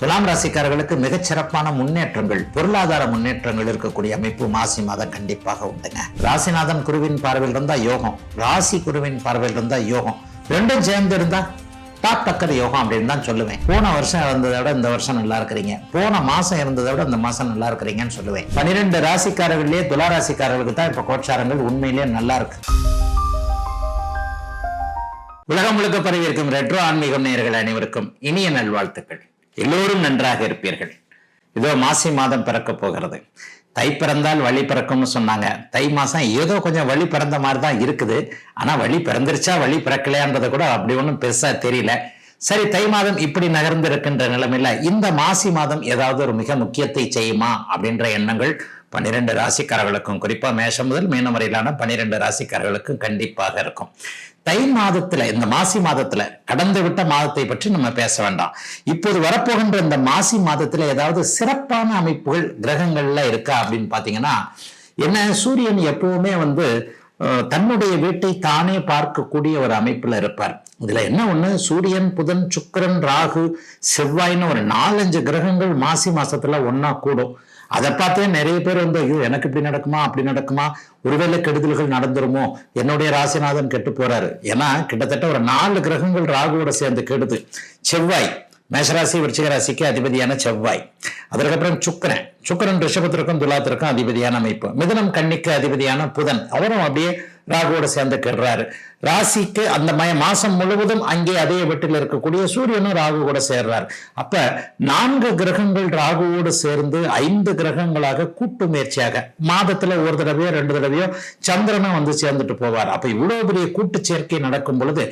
துலாம் ராசிக்காரர்களுக்கு மிகச்சிறப்பான முன்னேற்றங்கள், பொருளாதார முன்னேற்றங்கள் இருக்கக்கூடிய அமைப்பு மாசி மாதம் கண்டிப்பாக உண்டுங்க. ராசிநாதன் குருவின் பார்வையில் இருந்தா யோகம், ராசி குருவின் பார்வையில் இருந்தா யோகம், ரெண்டும் சேர்ந்து இருந்தா டாப் டக்கர் யோகம் அப்படின்னு தான் சொல்லுவேன். போன வருஷம் இருந்ததை விட இந்த வருஷம் நல்லா இருக்கிறீங்க, போன மாசம் இருந்ததை விட இந்த மாசம் நல்லா இருக்கிறீங்கன்னு சொல்லுவேன். 12 ராசிக்காரர்களே துலா ராசிக்காரர்களுக்கு தான் இப்ப கோட்சாரங்கள் உண்மையிலேயே நல்லா இருக்கு. உலகம் முழுக்க பரவி இருக்கும் ரெட்ரோ ஆன்மீகம் நேயர்கள் அனைவருக்கும் இனிய நல்வாழ்த்துக்கள். எல்லோரும் நன்றாக இருப்பீர்கள். இதோ மாசி மாதம் பிறக்க போகிறது. தை பிறந்தால் வழி பிறக்கும்னு சொன்னாங்க. தை மாசம் ஏதோ கொஞ்சம் வழி பிறந்த மாதிரி தான் இருக்குது. ஆனா வழி பிறந்துருச்சா வழி பிறக்கலையான்றதை கூட அப்படி ஒன்றும் பெருசா தெரியல. சரி, தை மாதம் இப்படி நகர்ந்து இருக்கின்ற நிலைமையில இந்த மாசி மாதம் ஏதாவது ஒரு மிக முக்கியத்தை செய்யுமா அப்படின்ற எண்ணங்கள் 12 ராசிக்காரர்களுக்கும், குறிப்பா மேஷம் முதல் மீனம் வரையிலான 12 ராசிக்காரர்களுக்கும் கண்டிப்பாக இருக்கும். தை மாதத்துல, இந்த மாசி மாதத்துல, கடந்து விட்ட மாதத்தை பற்றி நம்ம பேச வேண்டாம். இப்போது வரப்போகின்ற இந்த மாசி மாதத்துல ஏதாவது சிறப்பான அமைப்புகள் கிரகங்கள்ல இருக்கா அப்படின்னு பாத்தீங்கன்னா, என்ன, சூரியன் எப்பவுமே தன்னுடைய வீட்டை தானே பார்க்கக்கூடிய ஒரு அமைப்புல இருப்பார். இதுல என்ன ஒண்ணு, சூரியன், புதன், சுக்கிரன், ராகு, செவ்வாய்னு ஒரு 4-5 கிரகங்கள் மாசி மாசத்துல ஒன்னா கூடும். அதை பார்த்தே நிறைய பேர் ஐயோ எனக்கு இப்படி நடக்குமா அப்படி நடக்குமா, ஒருவேளை கெடுதல்கள் நடந்துருமோ, என்னுடைய ராசிநாதன் கெட்டு போறாரு. ஏன்னா கிட்டத்தட்ட ஒரு 4 கிரகங்கள் ராகுவோட சேர்ந்து கெடுது. செவ்வாய், மேஷராசி விருச்சிக ராசிக்கு அதிபதியான செவ்வாய், அதற்கப்புறம் சுக்கிரன் ரிஷபத்திற்கும் துலாத்திற்கும் அதிபதியான அமைப்பு, மிதுனம் கன்னிக்கு அதிபதியான புதன், அவரும் அப்படியே ராகுவோட சேர்ந்து கெடுறாரு. ராசிக்கு அந்த மாசம் முழுவதும் அங்கே அதே வீட்டில் இருக்கக்கூடிய சூரியனும் ராகு கூட சேர்றாரு. அப்ப 4 கிரகங்கள் ராகுவோடு சேர்ந்து 5 கிரகங்களாக கூட்டு முயற்சியாக மாதத்துல ஒரு தடவையோ 2 தடவையோ சந்திரனும் சேர்ந்துட்டு போவார். அப்ப இவ்வளவு பெரிய கூட்டு சேர்க்கை நடக்கும் பொழுது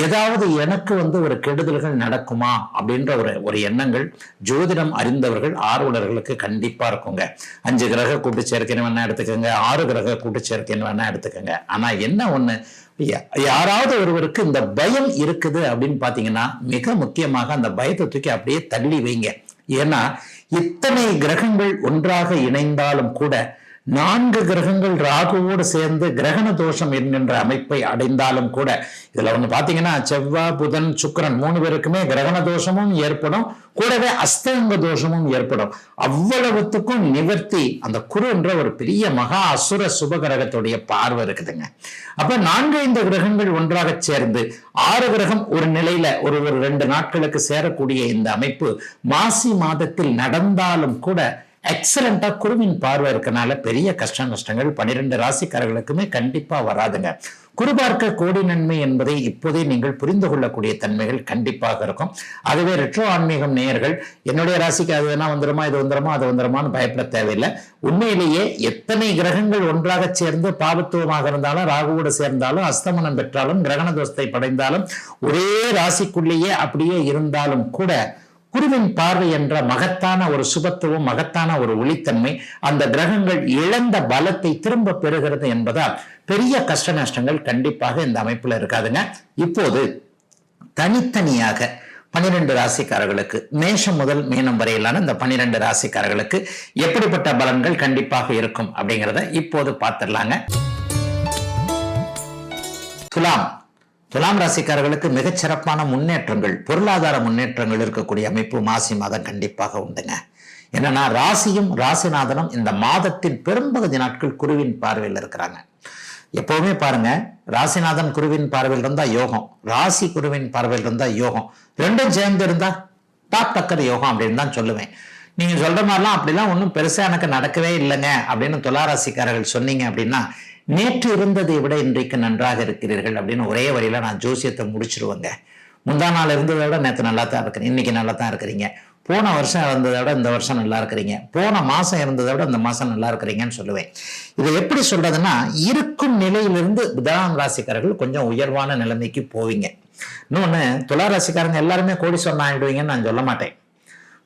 ஏதாவது எனக்கு ஒரு கெடுதல்கள் நடக்குமா அப்படின்ற ஒரு எண்ணங்கள் ஜோதிடம் அறிந்தவர்கள், ஆர்வலர்களுக்கு கண்டிப்பா இருக்குங்க. 5 கிரக கூட்டு சேர்க்கைன்னு வேணா எடுத்துக்கோங்க, 6 கிரக கூட்டு சேர்க்கைன்னு வேணா எடுத்துக்கோங்க. ஆனா என்ன ஒண்ணு, யாராவது ஒருவருக்கு இந்த பயம் இருக்குது அப்படின்னு பாத்தீங்கன்னா, மிக முக்கியமாக அந்த பயத்தை தூக்கி அப்படியே தள்ளி வைங்க. ஏன்னா இத்தனை கிரகங்கள் ஒன்றாக இணைந்தாலும் கூட 4 கிரகங்கள் ராகுவோடு சேர்ந்து கிரகண தோஷம் என்கின்ற அமைப்பை அடைந்தாலும் கூட, இதுல பாத்தீங்கன்னா செவ்வாய், புதன், சுக்கிரன் 3 பேருக்குமே கிரகண தோஷமும் ஏற்படும், கூடவே அஸ்தங்க தோஷமும் ஏற்படும். அவ்வளவுத்துக்கும் நிவர்த்தி அந்த குரு என்ற ஒரு பெரிய மகா அசுர சுபகிரகத்துடைய பார்வை இருக்குதுங்க. அப்ப 4-5 கிரகங்கள் ஒன்றாக சேர்ந்து 6 கிரகம் ஒரு நிலையில ஒரு 2 நாட்களுக்கு சேரக்கூடிய இந்த அமைப்பு மாசி மாதத்தில் நடந்தாலும் கூட எக்ஸலண்டா குருவின் பார்வை இருக்கனால பெரிய கஷ்ட நஷ்டங்கள் 12 ராசிக்காரர்களுக்குமே கண்டிப்பா வராதுங்க. குரு பார்க்க கோடி நன்மை என்பதை இப்போதே நீங்கள் புரிந்து கொள்ளக்கூடிய தன்மைகள் கண்டிப்பாக இருக்கும். அதுவே ரெட்ரோ ஆன்மீகம் நேயர்கள், என்னுடைய ராசிக்கு அது வேணா வந்துருமா, இது வந்துருமா, அது வந்துருமான்னு பயப்பட தேவையில்லை. உண்மையிலேயே எத்தனை கிரகங்கள் ஒன்றாக சேர்ந்து பாபத்துவமாக இருந்தாலும், ராகுவோடு சேர்ந்தாலும், அஸ்தமனம் பெற்றாலும், கிரகண தோஷத்தை படைந்தாலும், ஒரே ராசிக்குள்ளேயே அப்படியே இருந்தாலும் கூட குருவின் பார்வை என்ற மகத்தான ஒரு சுபத்துவம், மகத்தான ஒரு ஒளித்தன்மை அந்த கிரகங்கள் இழந்த பலத்தை திரும்ப பெறுகிறது என்பதால் பெரிய கஷ்ட நஷ்டங்கள் கண்டிப்பாக இந்த அமைப்புல இருக்காதுங்க. இப்போது தனித்தனியாக 12 ராசிக்காரர்களுக்கு, மேஷம் முதல் மீனம் வரையிலான இந்த 12 ராசிக்காரர்களுக்கு எப்படிப்பட்ட பலன்கள் கண்டிப்பாக இருக்கும் அப்படிங்கிறத இப்போது பார்த்துடலாங்க. துலாம் ராசிக்காரர்களுக்கு மிகச்சிறப்பான முன்னேற்றங்கள், பொருளாதார முன்னேற்றங்கள் இருக்கக்கூடிய அமைப்பு மாசி மாதம் கண்டிப்பாக உண்டுங்க. என்னன்னா ராசியும் ராசிநாதனும் இந்த மாதத்தின் பெரும்பகுதி நாட்கள் குருவின் பார்வையில் இருக்கிறாங்க. எப்பவுமே பாருங்க, ராசிநாதன் குருவின் பார்வையில் இருந்தா யோகம், ராசி குருவின் பார்வையில் இருந்தா யோகம், ரெண்டும் சேர்ந்து இருந்தா டாப் டக்கர் யோகம் அப்படின்னு தான் சொல்லுவேன். நீங்க சொல்ற மாதிரிலாம் அப்படிலாம் ஒன்றும் பெருசா எனக்கு நடக்கவே இல்லைங்க அப்படின்னு துளாராசிக்காரர்கள் சொன்னீங்க அப்படின்னா, நேற்று இருந்ததை விட இன்றைக்கு நன்றாக இருக்கிறீர்கள் அப்படின்னு ஒரே வரியில நான் ஜோசியத்தை முடிச்சிருவேங்க. முந்தா நாள் இருந்ததை விட நேற்று நல்லா தான் இருக்கிறீங்க, இன்னைக்கு நல்லா தான் இருக்கிறீங்க, போன வருஷம் இருந்ததை விட இந்த வருஷம் நல்லா இருக்கிறீங்க, போன மாசம் இருந்ததை விட இந்த மாசம் நல்லா இருக்கிறீங்கன்னு சொல்லுவேன். இதை எப்படி சொல்றதுன்னா, இருக்கும் நிலையிலிருந்து துலாம் ராசிக்காரர்கள் கொஞ்சம் உயர்வான நிலைமைக்கு போவீங்க. இன்னொன்னு, துலா ராசிக்காரங்க எல்லாருமே கோடீஸ்வரன் ஆயிடுவீங்கன்னு நான் சொல்ல மாட்டேன்.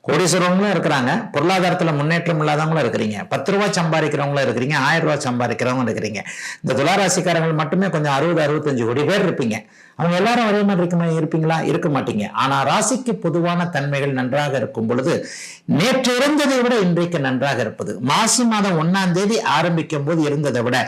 கோடீஸ்வரவங்களும் இருக்கிறாங்க, பொருளாதாரத்துல முன்னேற்றம் இல்லாதவங்களும் இருக்கிறீங்க, 10 ரூபாய் சம்பாதிக்கிறவங்களும் இருக்கிறீங்க, 1000 ரூபாய் சம்பாதிக்கிறவங்க இருக்கிறீங்க. இந்த துளாராசிக்காரங்கள் மட்டுமே கொஞ்சம் 60-65 கோடி பேர் இருப்பீங்க. அவங்க எல்லாரும் ஒரே மாதிரி இருப்பீங்களா? இருக்க மாட்டீங்க. ஆனா ராசிக்கு பொதுவான தன்மைகள் நன்றாக இருக்கும் பொழுது நேற்று இருந்ததை விட இன்றைக்கு நன்றாக இருப்பது. மாசி மாதம் 1ஆம் தேதி ஆரம்பிக்கும் போது இருந்ததை விட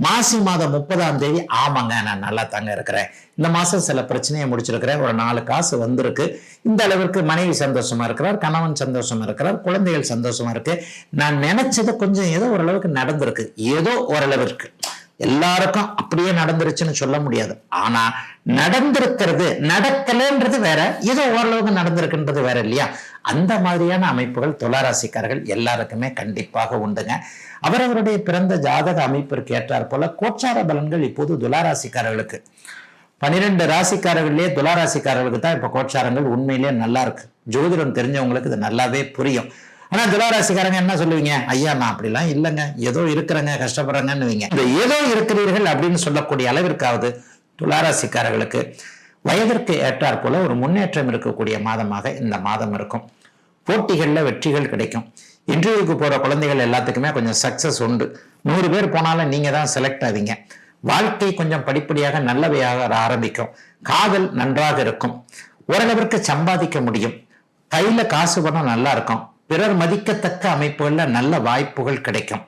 மாசி மாதம் 30ஆம் தேதி ஆமாங்க நான் நல்லா தாங்க இருக்கிறேன், இந்த மாசம் சில பிரச்சனையை முடிச்சிருக்கிறேன், ஒரு 4 காசு வந்திருக்கு, இந்த அளவிற்கு மனைவி சந்தோஷமா இருக்கிறார், கணவன் சந்தோஷமா இருக்கிறார், குழந்தைகள் சந்தோஷமா இருக்கு, நான் நினைச்சது கொஞ்சம் ஏதோ ஓரளவுக்கு நடந்திருக்கு, ஏதோ ஓரளவிற்கு. எல்லாருக்கும் அப்படியே நடந்துருச்சுன்னு சொல்ல முடியாது. ஆனா நடந்திருக்கிறது நடக்கலன்றது வேற, ஏதோ ஓரளவுக்கு நடந்திருக்குன்றது வேற இல்லையா? அந்த மாதிரியான அமைப்புகள் துளாராசிக்காரர்கள் எல்லாருக்குமே கண்டிப்பாக உண்டுங்க. அவரவருடைய பிறந்த ஜாதக அமைப்பிற்கு ஏற்றார் போல கோச்சார பலன்கள் இப்போது துளாராசிக்காரர்களுக்கு 12 ராசிக்காரர்களே துளாராசிக்காரர்களுக்கு தான் இப்ப கோச்சாரங்கள் உண்மையிலேயே நல்லா இருக்கு. ஜோதிடம் தெரிஞ்சவங்களுக்கு இது நல்லாவே புரியும். ஆனா துளாராசிக்காரங்க என்ன சொல்லுவீங்க? ஐயா நான் அப்படிலாம் இல்லைங்க, ஏதோ இருக்கிறேங்க, கஷ்டப்படுறேங்கன்னு. இந்த ஏதோ இருக்கிறீர்கள் அப்படின்னு சொல்லக்கூடிய அளவிற்காவது துளாராசிக்காரர்களுக்கு வயதிற்கு ஏற்றாற் போல ஒரு முன்னேற்றம் இருக்கக்கூடிய மாதமாக இந்த மாதம் இருக்கும். போட்டிகள்ல வெற்றிகள் கிடைக்கும். இன்டர்வியூக்கு போற குழந்தைகள் எல்லாத்துக்குமே கொஞ்சம் சக்சஸ் உண்டு. 100 பேர் போனாலும் நீங்க தான் செலக்ட் ஆவீங்க. வாழ்க்கை கொஞ்சம் படிப்படியாக நல்லவையாக ஆரம்பிக்கும். காதல் நன்றாக இருக்கும். ஓரளவிற்கு சம்பாதிக்க முடியும். கையில காசு பணம் நல்லா இருக்கும். பிறர் மதிக்கத்தக்க அமைப்புகள்ல நல்ல வாய்ப்புகள் கிடைக்கும்.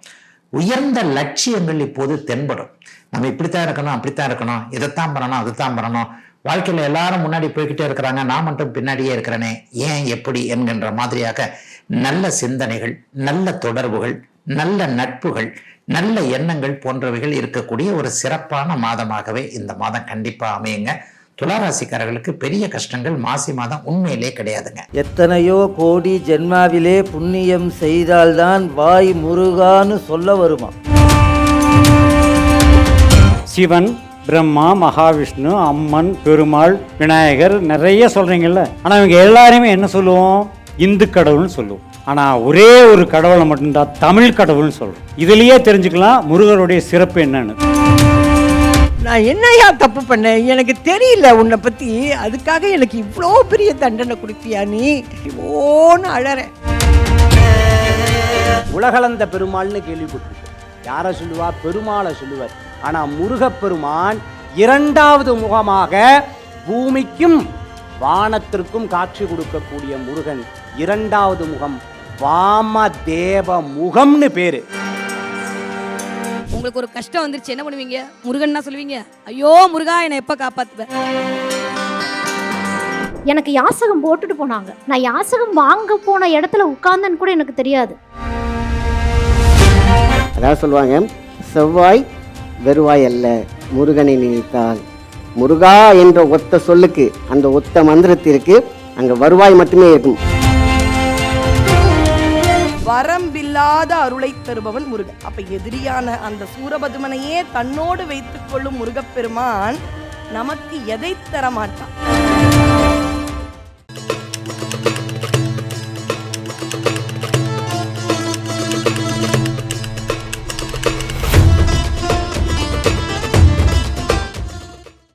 உயர்ந்த லட்சியங்கள் இப்போது தென்படும். நம்ம இப்படித்தான் இருக்கணும், அப்படித்தான் இருக்கணும், இதைத்தான் பண்ணணும், அதுதான் பண்ணணும், வாழ்க்கையில எல்லாரும் முன்னாடி போய்கிட்டே இருக்கிறாங்க, நான் மட்டும் பின்னாடியே இருக்கிறேனே, ஏன் எப்படி என்கின்ற மாதிரியாக நல்ல சிந்தனைகள், நல்ல தொடர்புகள், நல்ல நட்புகள், நல்ல எண்ணங்கள் போன்றவைகள் இருக்கக்கூடிய ஒரு சிறப்பான மாதமாகவே இந்த மாதம் கண்டிப்பா அமையுங்க. துளாராசிக்காரர்களுக்கு பெரிய கஷ்டங்கள் மாசி மாதம் உண்மையிலே கிடையாதுங்க. எத்தனையோ கோடி ஜென்மாவிலே புண்ணியம் செய்தால்தான் வாய் முருகான்னு சொல்ல வருமா? சிவன், பிரம்மா, மகாவிஷ்ணு, அம்மன், பெருமாள், விநாயகர் நிறைய சொல்றீங்கல்ல. ஆனா இவங்க எல்லாருமே என்ன சொல்லுவோம்? இந்து கடவுள்னு சொல்லுவோம். ஆனா ஒரே ஒரு கடவுளை மட்டும்தான் தமிழ் கடவுள்னு சொல்றோம். இதுலயே தெரிஞ்சுக்கலாம் முருகருடைய சிறப்பு என்னன்னு. நான் என்னையா தப்பு பண்ணேன்? எனக்கு தெரியல உன்னை பத்தி, அதுக்காக எனக்கு இவ்வளோ பெரிய தண்டனை கொடுத்தியா நீ? ஓன்னு அழறேன். உலகளந்த பெருமாள்னு கேள்விப்பட்டிருக்கேன். யாரை சொல்லுவா? பெருமாளை சொல்லுவார். ஆனா முருகப்பெருமான் 2வது முகமாக பூமிக்கும் வானத்திற்கும் காட்சி கொடுக்கக்கூடிய முருகன் 2வது முகம் வாமதேவ முகம்னு பேரு. உங்களுக்கு ஒரு கஷ்டம் வந்துருச்சு, என்ன பண்ணுவீங்க? முருகன்னா சொல்லுவீங்க, ஐயோ முருகா என்னை எப்ப காப்பாத்துவ? எனக்கு யாசகம் போட்டுட்டு போனாங்க. நான் யாசகம் வாங்க போன இடத்துல உட்கார்ந்தேன்னு கூட எனக்கு தெரியாது. அதான் சொல்லுவாங்க, செவ்வாய் வெறுவாய் அல்ல, முருகனை நினைத்தால். முருகா என்ற ஒத்த சொல்லுக்கு, அந்த ஒத்த மந்திரத்திற்கு அங்க வருவாய் மட்டுமே இருக்கும். வரம்பில்லாத அருளை தருபவன் முருகன். அப்ப எதிரியான அந்த சூரபதுமனையே தன்னோடு வைத்துக் கொள்ளும் முருகப்பெருமான் நமக்கு எதை தர மாட்டான்?